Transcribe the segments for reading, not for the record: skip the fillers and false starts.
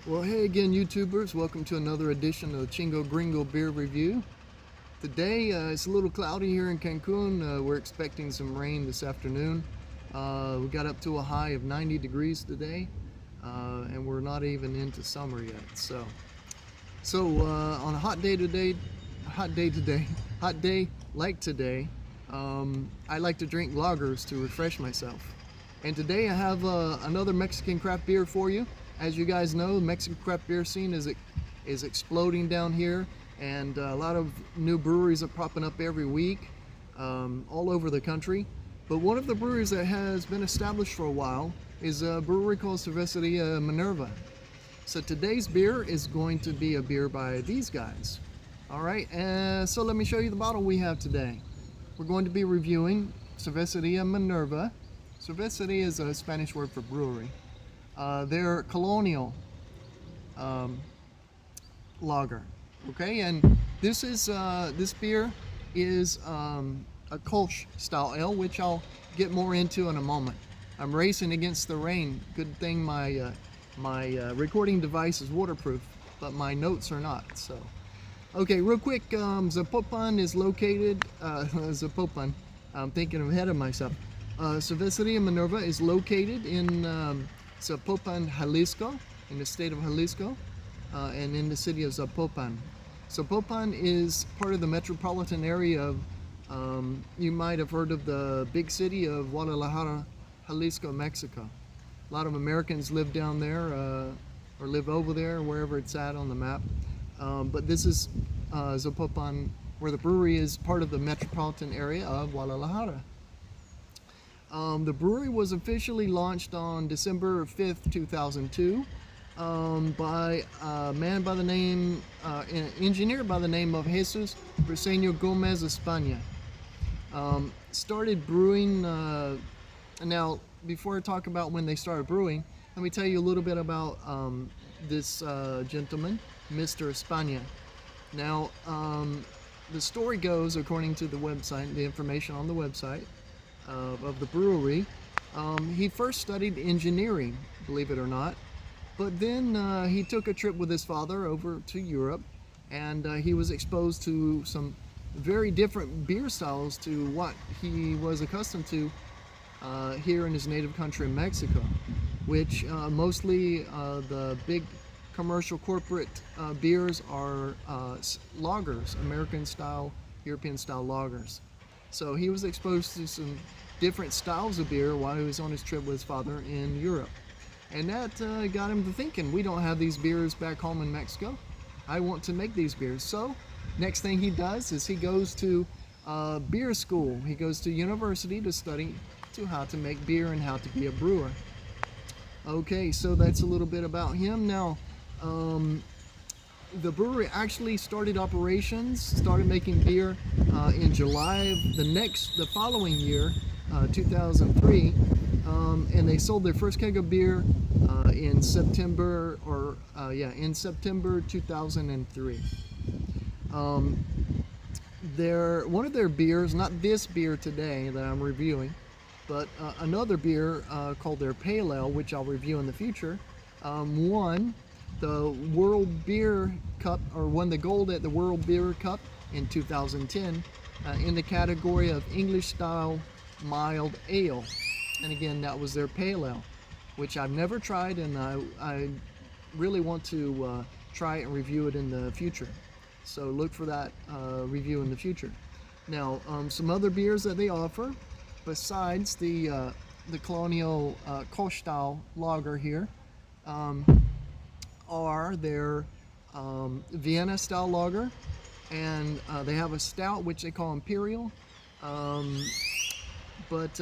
Well, hey again, YouTubers. Welcome to another edition of Chingo Gringo Beer Review. Today, it's a little cloudy here in Cancun. We're expecting some rain this afternoon. We got up to a high of 90 degrees today, and we're not even into summer yet. So on a hot day like today, I like to drink lagers to refresh myself. And today I have another Mexican craft beer for you. As you guys know, the Mexican craft beer scene is exploding down here, and a lot of new breweries are popping up every week all over the country. But one of the breweries that has been established for a while is a brewery called Cervecería Minerva. So today's beer is going to be a beer by these guys. All right, so let me show you the bottle we have today. We're going to be reviewing Cervecería Minerva. Cervecería is a Spanish word for brewery. Their Colonial lager. Okay, and this beer is a kölsch style ale, which I'll get more into in a moment. I'm racing against the rain. Good thing my recording device is waterproof, but my notes are not. So, okay, real quick, Zapopan is located. Zapopan. I'm thinking ahead of myself. Cervecería Minerva is located in Zapopan, Jalisco, in the state of Jalisco, and in the city of Zapopan. Zapopan is part of the metropolitan area of, you might have heard of the big city of Guadalajara, Jalisco, Mexico. A lot of Americans live down there, or live over there, wherever it's at on the map. But this is Zapopan, where the brewery is part of the metropolitan area of Guadalajara. The brewery was officially launched on December 5th, 2002 by a man by the name, an engineer by the name of Jesus Briceño Gómez España. Started brewing, now before I talk about when they started brewing, let me tell you a little bit about this gentleman, Mr. España. Now, the story goes, according to the website, the information on the website, of the brewery, he first studied engineering, believe it or not, but then he took a trip with his father over to Europe, and he was exposed to some very different beer styles to what he was accustomed to here in his native country, Mexico, which mostly the big commercial corporate beers are lagers, American style, European style lagers. So he was exposed to some different styles of beer while he was on his trip with his father in Europe. And that got him to thinking, we don't have these beers back home in Mexico. I want to make these beers. So next thing he does is he goes to beer school. He goes to university to study how to make beer and how to be a brewer. Okay, so that's a little bit about him. Now, the brewery actually started operations, started making beer in July of the following year, 2003, and they sold their first keg of beer in September, in September 2003. One of their beers, not this beer today that I'm reviewing, but another beer called their Pale Ale, which I'll review in the future, won the World Beer Cup, or won the gold at the World Beer Cup in 2010 in the category of English style mild ale. And again, that was their Pale Ale, which I've never tried, and I really want to try it and review it in the future. So look for that review in the future. Now, some other beers that they offer besides the Colonial kölsch style lager here are their Vienna style lager, and they have a stout which they call Imperial, but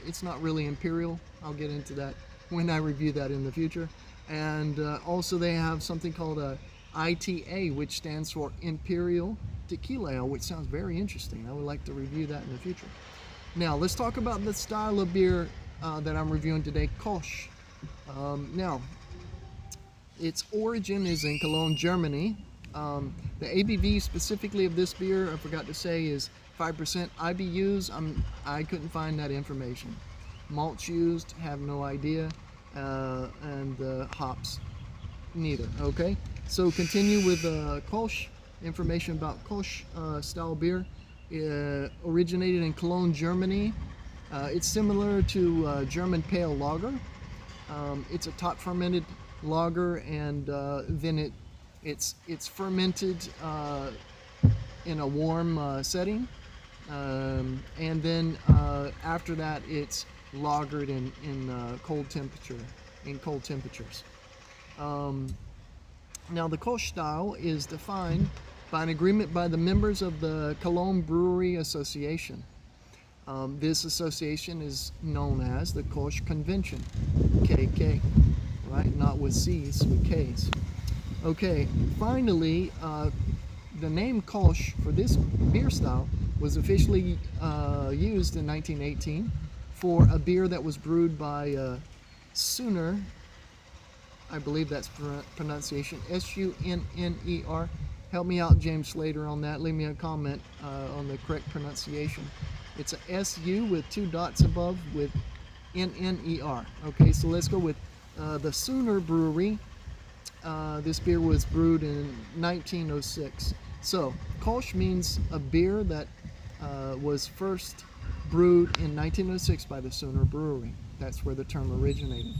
it's not really Imperial. I'll get into that when I review that in the future. And also they have something called a ITA, which stands for Imperial Tequila Ale, which sounds very interesting. I would like to review that in the future. Now let's talk about the style of beer that I'm reviewing today, kölsch. Now, its origin is in Cologne, Germany. The ABV specifically of this beer, I forgot to say, is 5%. IBUs, I couldn't find that information. Malts used, have no idea, and hops. Neither. Okay. So continue with kölsch. Information about kölsch style beer. Originated in Cologne, Germany. It's similar to German pale lager. It's a top fermented lager, and then it's fermented in a warm setting, and then after that it's lagered in cold temperatures. Now the Kölsch style is defined by an agreement by the members of the Cologne Brewery Association. This association is known as the Kölsch Convention, KK, right? Not with C's, with K's. Okay, finally, the name Kölsch for this beer style was officially used in 1918 for a beer that was brewed by Sunner. I believe that's pronunciation, Sunner. Help me out, James Slater, on that. Leave me a comment on the correct pronunciation. It's a SU with 2 dots above with Nner. Okay, so let's go with the Sunner Brewery. This beer was brewed in 1906. So, Kölsch means a beer that was first brewed in 1906 by the Sunner Brewery. That's where the term originated.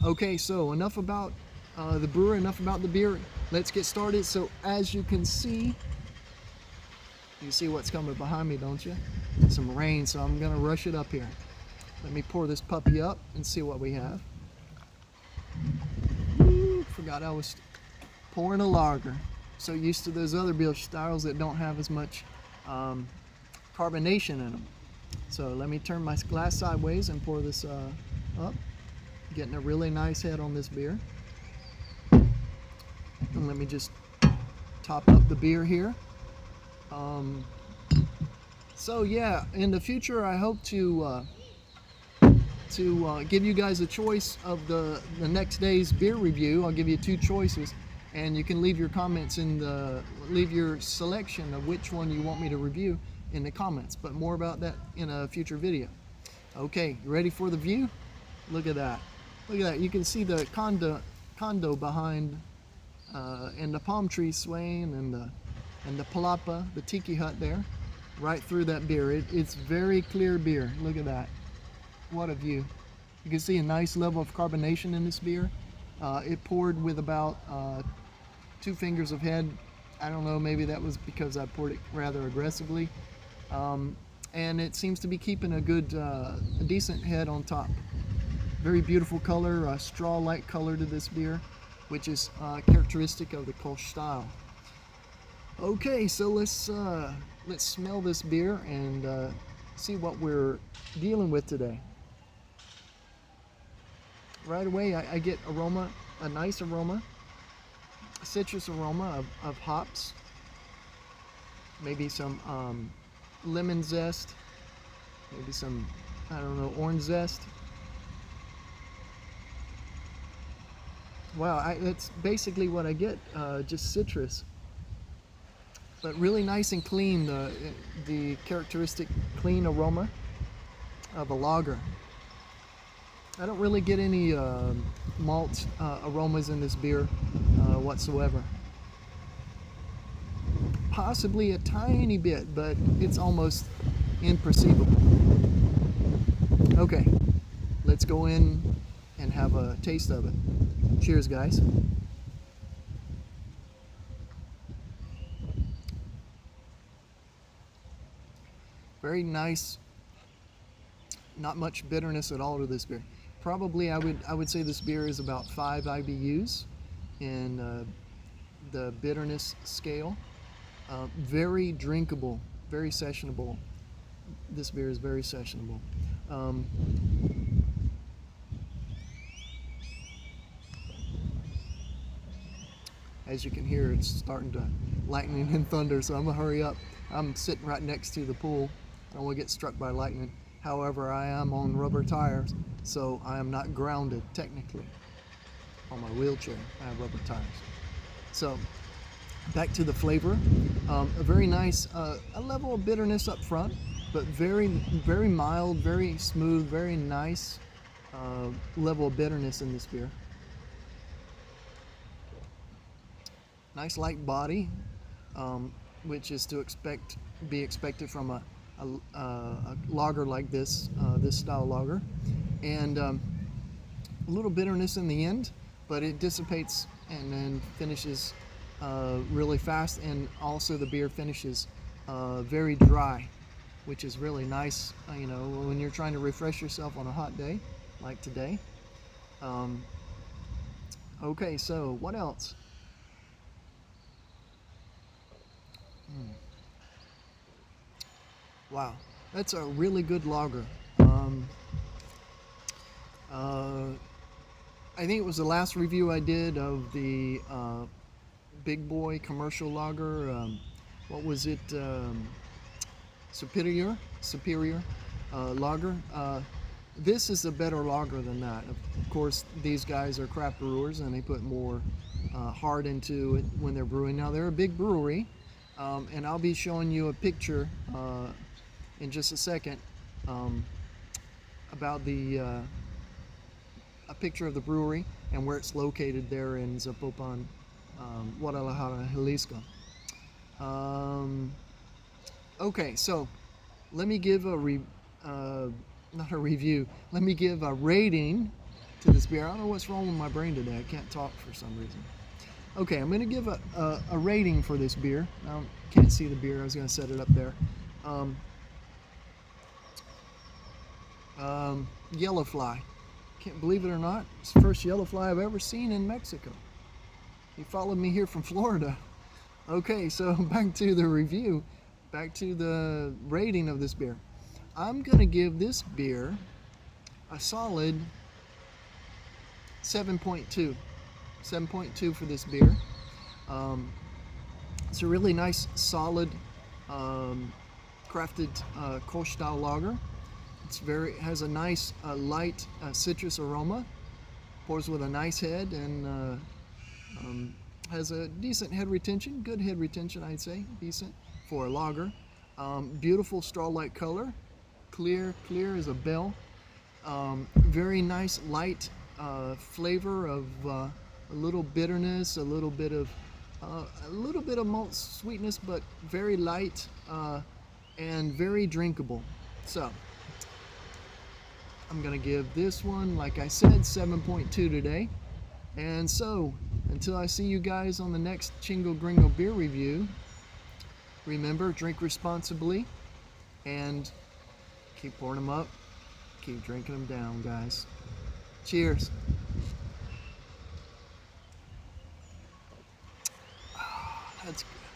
Okay, so enough about the brewer, enough about the beer. Let's get started. So, as you can see, you see what's coming behind me, don't you? Some rain, so I'm gonna rush it up here. Let me pour this puppy up and see what we have. Ooh, forgot I was pouring a lager. So used to those other beer styles that don't have as much carbonation in them. So let me turn my glass sideways and pour this up. Getting a really nice head on this beer. And let me just top up the beer here. So yeah, in the future I hope to give you guys a choice of the next day's beer review. I'll give you 2 choices, and you can leave your comments leave your selection of which one you want me to review in the comments, but more about that in a future video. Okay, you ready for the view? Look at that. Look at that. You can see the condo behind, and the palm trees swaying, and the palapa, the tiki hut there, right through that beer. It's very clear beer. Look at that. What a view. You can see a nice level of carbonation in this beer. It poured with about 2 fingers of head. I don't know, maybe that was because I poured it rather aggressively. And it seems to be keeping a decent head on top. Very beautiful color, a straw-like color to this beer, which is characteristic of the Kölsch style. Okay, so let's smell this beer and see what we're dealing with today. Right away, I get aroma, a nice aroma, a citrus aroma of hops, maybe some lemon zest, maybe some, I don't know, orange zest. Wow, that's basically what I get, just citrus. But really nice and clean, the characteristic clean aroma of a lager. I don't really get any malt aromas in this beer whatsoever. Possibly a tiny bit, but it's almost imperceivable. Okay, let's go in and have a taste of it. Cheers, guys. Very nice, not much bitterness at all to this beer. Probably I would say this beer is about 5 IBUs in the bitterness scale. Very drinkable, very sessionable. This beer is very sessionable. As you can hear, it's starting to lightning and thunder, so I'm gonna hurry up. I'm sitting right next to the pool. I don't want to get struck by lightning. However, I am on rubber tires, so I am not grounded technically. On my wheelchair, I have rubber tires. So, back to the flavor. A very nice, a level of bitterness up front, but very, very mild, very smooth, very nice level of bitterness in this beer. nice light body, which is to be expected from a lager like this, this style lager, and a little bitterness in the end, but it dissipates and then finishes really fast, and also the beer finishes very dry, which is really nice, you know, when you're trying to refresh yourself on a hot day like today. Okay, so what else? Wow, that's a really good lager. Uh, I think it was the last review I did of the Big Boy commercial lager. What was it? Superior lager. This is a better lager than that. Of course, these guys are craft brewers and they put more heart into it when they're brewing. Now, they're a big brewery, and I'll be showing you a picture in just a second about a picture of the brewery and where it's located there in Zapopan, Guadalajara, Jalisco. Okay, so let me give not a review, let me give a rating to this beer. I don't know what's wrong with my brain today. I can't talk for some reason. Okay, I'm going to give a rating for this beer. I can't see the beer. I was going to set it up there. Yellow fly. Can't believe it or not, it's the first yellow fly I've ever seen in Mexico. He followed me here from Florida. Okay, so back to the review, back to the rating of this beer. I'm gonna give this beer a solid 7.2. 7.2 for this beer. It's a really nice, solid, crafted kölsch style lager. It has a nice light citrus aroma. Pours with a nice head and has a decent head retention. Good head retention, I'd say. Decent for a lager. Beautiful straw-like color. Clear as a bell. Very nice light flavor of a little bitterness, a little bit of malt sweetness, but very light and very drinkable. So I'm gonna give this one, like I said, 7.2 today. And so until I see you guys on the next Chingo Gringo beer review, remember, drink responsibly and keep pouring them up, keep drinking them down, guys. Cheers. That's good.